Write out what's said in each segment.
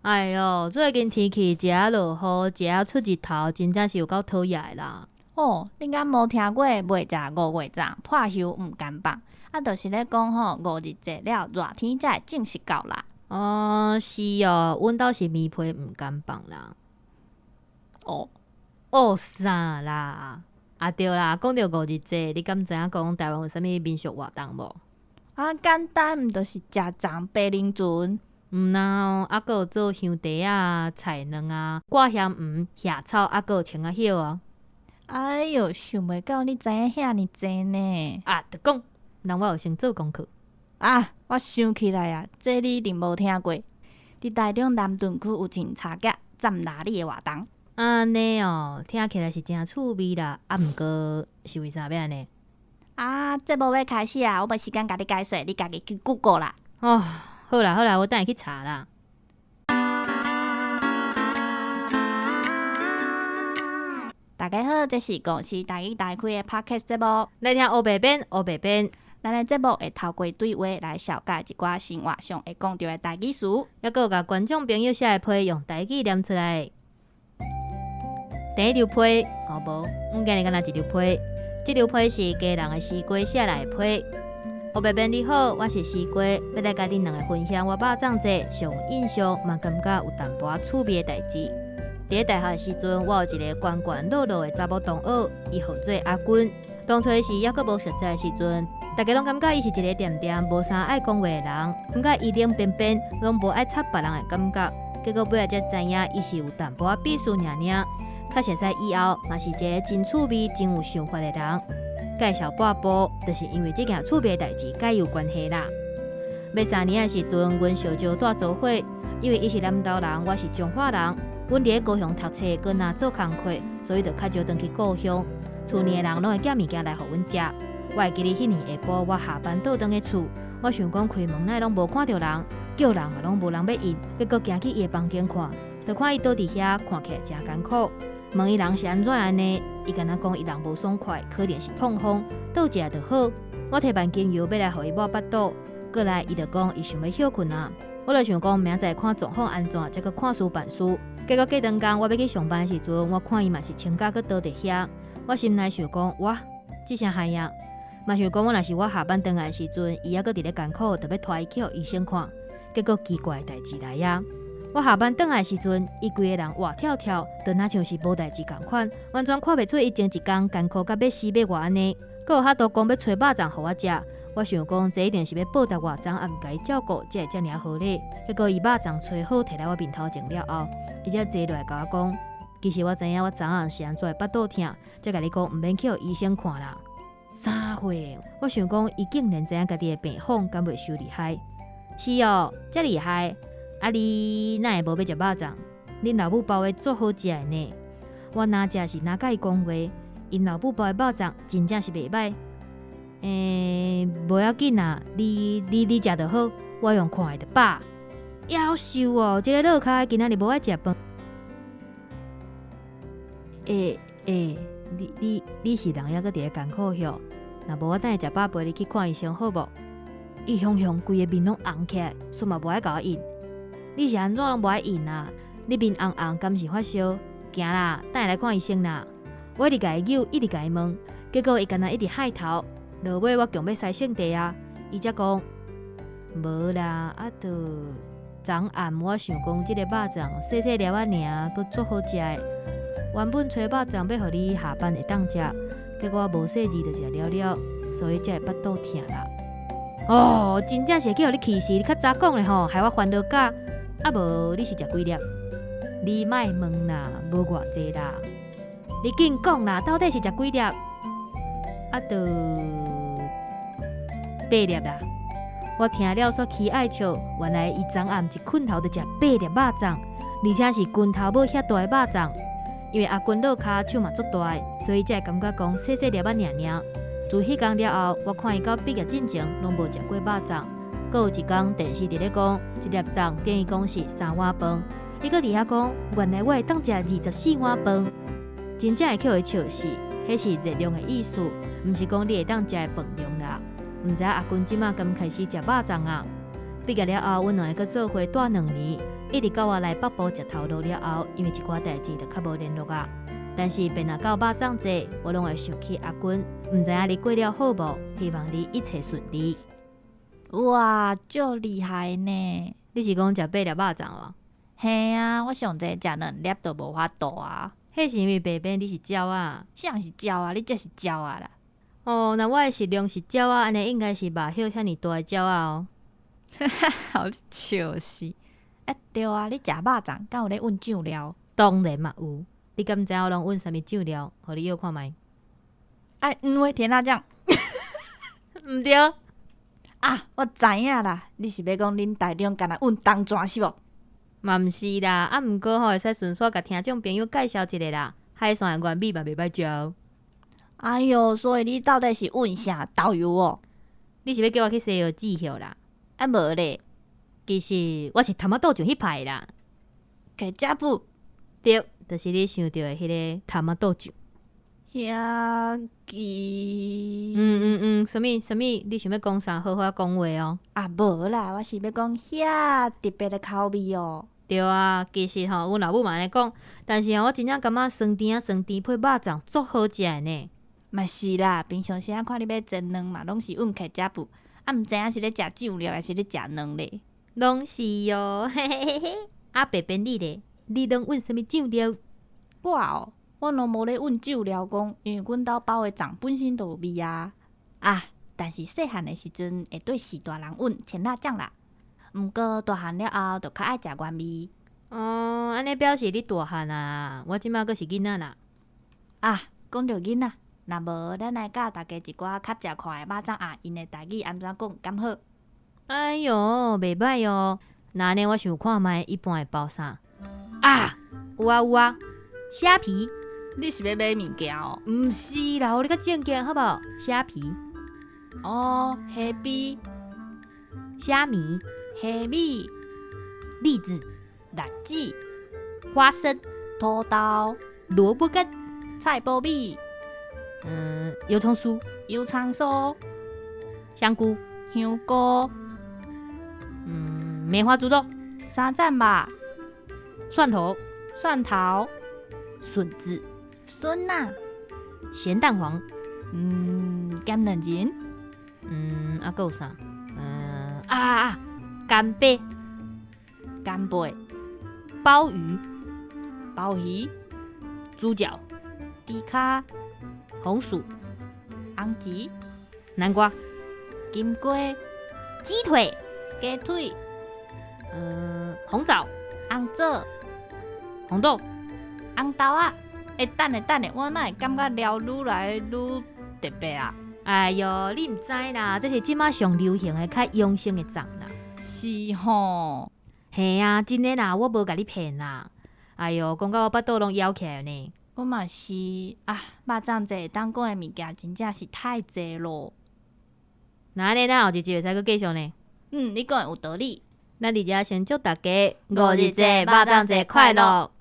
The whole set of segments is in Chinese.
哎哟，最近天气真啊落雨，真啊出日头，真正是有够讨厌的啦。哦，你敢无听过“袂食五月粽，破休毋甘放”？就是咧讲吼，五日节了，热天才会正式到啦。是哦，阮兜是棉被毋甘放啦。哦，啥啦？对啦，讲到五日节，你敢知影讲台湾有啥物民俗活动无？简单，毋就是食粽、白龙船？啦哦，有做香茶啊、菜卵啊、挂香鱼、夏草，有青仔叶啊。哎哟，想袂到你知影遐尼济呢！着讲，人我有先做功课。我想起来啊，这你一定无听过。伫台中南屯区有一茶夹站哪里的活动？安尼哦，听起来是真趣味啦。毋过是为啥要安尼？节目要开始啊，我无时间甲你解说，你家己去 Google 啦。好啦，我等下去查啦。大家好，这是公司台语台开的 Podcast 节目。来听黑白边。咱的节目会透过对话来小解一寡生活上会讲到的台语词，还有甲观众朋友写的批用台语念出来。第一条批，无，阮今日敢若一条批。这条批是家人的西瓜写来的批。黑白边你好，我是西瓜，要来甲恁两个分享我肉粽节上印象嘛感觉有淡薄趣味的代志。伫大学的时阵，我有一个圆圆落落的查某同学，伊号做阿君。当初时还阁无熟悉的时阵，大家拢感觉伊是一个恬恬无啥爱讲话的人，感觉伊冷冰冰，拢无爱插别人的感觉。结果尾仔才知影，伊是有淡薄仔鄙视尔尔。较熟悉以后，嘛是一个真趣味、真有想法的人。介绍半步，就是因为这件趣味的代志，甲伊有关系啦。要3年的时阵，阮小舅带做伙，因为伊是南投人，我是彰化人。阮伫咧高雄读册，搁若做工课，所以就较少回去故乡。厝里的人拢会寄物件来互阮食。我会记得迄年下晡，我下班倒转去厝，我想讲开门乃拢无看到人，叫人也拢无人要应，结果行去伊的房间看，就看伊倒伫遐，看起来真艰苦。问伊人是安怎安尼，伊敢若讲伊人无爽快，可能是痛风，倒一下就好。我摕万金油要来互伊抹巴肚，过来伊就讲伊想要休困啊。我就想讲明仔载看状况安怎，再搁看书办事。结果过两天我要去上班的时阵，我看伊嘛是穿甲搁倒伫遐，我心内想讲哇，这啥害呀？嘛想讲我若是我下班回来的时阵，伊还搁伫咧艰苦，就要拖伊去互医生看。结果奇怪的代志来呀！我下班回来的时阵，伊规个人活跳跳，就若像是无代志共款，完全看袂出伊前一天艰苦甲要死要活安尼。搁有遐多讲要找肉粽互我食，我想讲这一定是要报答我粽，也毋甲伊照顾，才会遮尔好咧。结果伊肉粽找好摕来我面头前了后，伊才坐落来甲我讲，其实我知影我昨暗是安怎巴肚痛，才甲你讲毋免去互医生看啦。啥货？我想讲伊竟然知影家己的病况，敢袂伤厉害？是哦，遮厉害。你哪会无要食肉粽？恁老母包的足好食的呢。我哪食是哪甲伊讲话，因老母包的肉粽真正是袂歹。无要紧啦，你食就好，我用看的就饱。夭寿哦，这个老脚今仔日无爱食饭。你是人还搁伫咧艰苦哟？若无我等下食饱陪你去看医生好无？伊雄雄规个面拢红起来，煞嘛无爱甲我应。你是安怎拢无爱应啊？你面红红，敢是发烧？行啦，等下来看医生啦。我一直甲伊扭，一直甲伊问，结果伊敢若一直害头。落尾我强要洗圣地啊，伊才讲无啦，昨暗我想讲即个肉粽细细粒仔尔，佮足好食的。原本找肉粽要互你下班会当食，结果我无细字就食了了，所以才会巴肚痛啦。真正是去互你气死！你较早讲咧吼，害我烦恼甲。无你是食几粒？你莫问啦，无偌济啦。你紧讲啦，到底是食几粒？8粒啦。我听了煞起爱笑，原来伊昨暗一困头就食8粒肉粽，而且是拳头母遐大的肉粽。因为阿君老骹手嘛足大的，所以才会感觉讲细细粒仔尔尔。自迄天了后，我看伊到毕业进前拢无食过肉粽。搁有一天电视伫咧讲，一粒粽等于讲是3碗饭。伊搁伫遐讲，原来我会当食24碗饭，真正会去伊笑死。迄是热量的意思，毋是讲你会当食的饭量啦。毋知阿君即马敢开始食肉粽啊？毕业了后，阮两个搁做伙住2年，一一直到我来北部食头路了后，因为一寡代志就较无联络啊。但是便若到肉粽节，我拢会想起阿君，毋知影你过了好无？希望你一切顺利。哇，足厉害呢！你是讲食8粒肉粽哦？嘿啊，我上济食2粒都无法度啊！迄是因为白边你是鸟啊？啥是鸟啊？你这是鸟啊啦！哦，那我的食量是鸟啊，安尼应该是肉叶遐尼大的鸟啊哦。好笑死！对啊，你食肉粽，敢有咧运酱料？当然嘛有。你敢知我拢运啥物酱料？互你摇看觅。花甜辣酱。毋对。啊，我知影啦，你是要讲恁台中敢若运东泉是无？嘛毋是啦，毋过会使顺续甲听众朋友介绍一下啦。海鲜的原味嘛袂歹食。哎哟，所以你到底是运啥导游哦？你是要叫我去西药记号啦？无咧，其实我是头仔倒酱迄派啦。客家布。对，就是你想到的迄个头仔倒酱。遐什物？你想要讲啥？好好讲话哦。无啦，我是要讲遐特别的口味哦。对啊，其实阮老母嘛安尼讲，但是我真正感觉酸甜配肉粽足好食的呢。嘛是啦，平常时看你要煎卵嘛，拢是运客家布，毋知影是咧食酱料还是咧食卵咧？拢是哟，嘿嘿嘿嘿。白边你咧？你拢运啥物酱料？我拢无咧运酱料讲，因为阮兜包的粽本身就有味啊。但是细汉的时阵会对4大人运甜辣酱啦。毋过大汉了后，就较爱食原味。哦，安尼表示你大汉啊！我即摆阁是囡仔啦。讲到囡仔，若无咱来教大家一寡较食快的肉粽因的台语安怎讲敢好？哎哟，袂歹哟。那安尼我想看觅一般会包啥？有啊，虾皮。你是要买物件哦？毋是啦，你较正经好无？虾皮、虾米、虾米、虾米、栗子、辣子、花生、土豆、萝卜干、菜脯米、油葱酥、油葱酥、香菇、香菇、梅花猪肉、三赞肉、蒜头、笋子、笋啊、咸蛋黄、咸卵仁、还有啥？干贝、干贝、鲍鱼、鲍鱼、猪脚、猪脚、红薯、红薯、南瓜、金瓜、鸡腿、鸡腿、红枣、红枣、红豆、红豆啊！等下，我哪会感觉聊愈来愈特别啊？哎哟，你毋知啦，这是即马上流行的、较养生的粽啦。是吼，嘿啊，真的啦，我无甲你骗啦。哎哟，讲到我巴肚拢枵起来呢。我嘛是肉粽节当讲的物件真正是太济咯。那安尼咱后一集会使阁继续呢？你讲的有道理。咱伫遮先祝大家5日节、肉粽节快乐！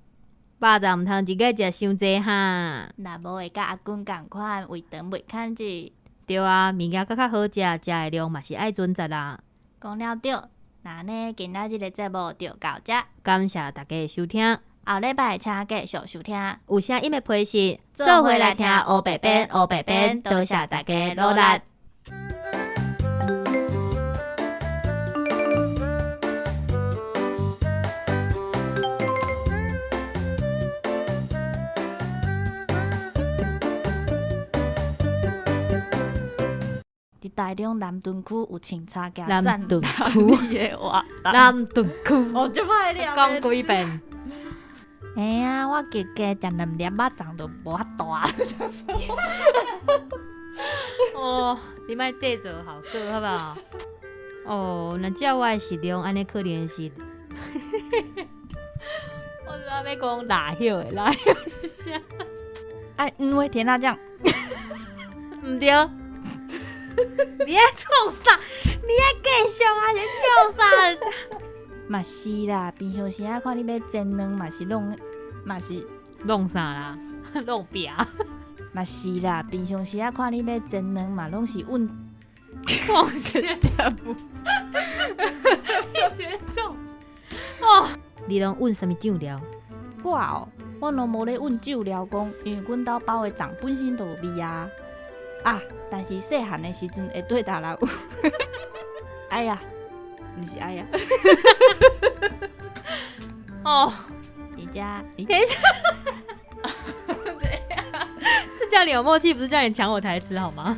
肉粽毋通一个食伤济哈。若无会甲阿君共款，胃肠袂牵制。对啊，物件较好食，食的量嘛是爱准则啦。讲了对，那呢今仔日的节目就到这，感谢大家的收听。后礼拜请继续收听。有啥音的配信，做伙来听黑白边，黑白边，多谢大家努力。伫台中南屯区有清茶加南屯区的活动。南屯区，我就歹了。讲几遍。我加食2粒肉粽都无法度啊！哦，你莫制作效果好不好？哦，若照我的食量，安尼可能是，我知影要讲辣叶的，辣叶是啥？花甜辣酱。毋对。你爱创啥？你爱继续啊？你笑啥？嘛是啦，平常时看你要煎卵嘛是弄啥啦？弄饼。嘛是啦，平常时看你要煎卵嘛拢是运。创啥？学创哦。你拢揾什么酱料？我拢无咧揾酒料讲，因为阮兜包的粽本身就有味啊。啊，但是细汉的时阵会对大人有。哎呀，不是哎呀。哦，你家，等一下，是叫你有默契，不是叫你抢我台词好吗？